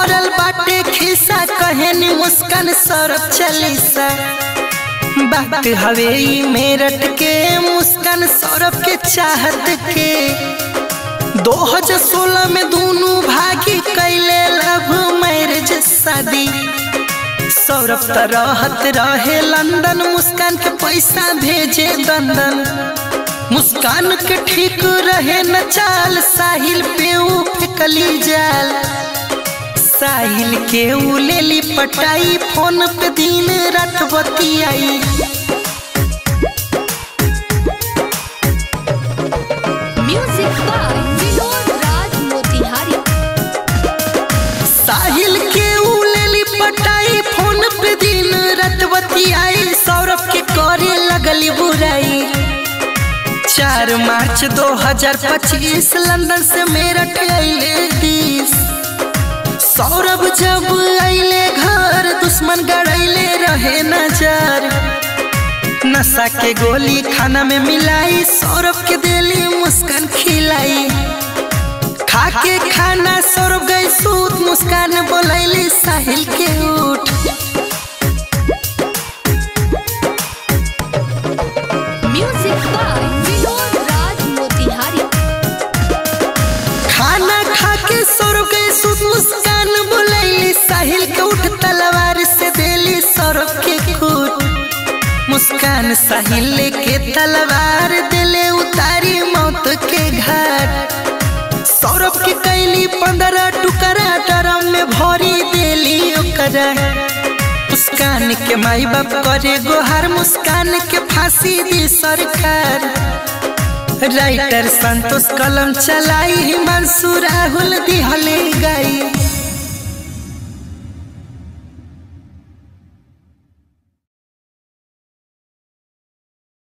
भरल बाटे खिस्सा कहनी मुस्कान सौरभ चालीसा। बात हवे मेरठ के मुस्कान सौरभ के चाहत के। 2016 में दोनों भागी कैले लव मैरिज शादी। सौरभ तरहत रहे लंदन, मुस्कान के पैसा भेजे दंदन। मुस्कान के ठीक रहे न चाल, साहिल पे ऊ फेंकली जाल। साहिल के ऊ लेली पटाई, फोन पे दिन रात बतियाई। म्यूजिक बाय विनोद राज मोतिहारी। साहिल के ऊ लेली पटाई, फोन पे दिन रात बतियाई। सौरभ के करे लगली बुराई। 4 मार्च 2025 लंदन से मेरठ आइले 20। सौरभ जब आइले घर, दुश्मन गड़ैले रहे नजर। नशा के गोली खाना में मिलाई, सौरभ के दिली मुस्कान खिलाई। खा के खाना सौरभ गई सूत, मुस्कान बोलैली साहिल के उठ। म्यूजिक बाय विनोद राज मोतिहारी। खाना खा के सौरभ गई सूत, मुस्कान बोलैली साहिल के उठ। तलवार से देली सौरभ के खूट। मुस्कान साहिल के तलवार दिले उतारी मौत के घाट। सौरभ के कैली 15 टुकड़ा, ड्रम में भरी देली ओकरा। मुस्कान के माई बाप करे गोहार, मुस्कान के फांसी दी सरकार। राइटर संतोष कलम चलाई, हिमांशु राहुल दिहले गाई।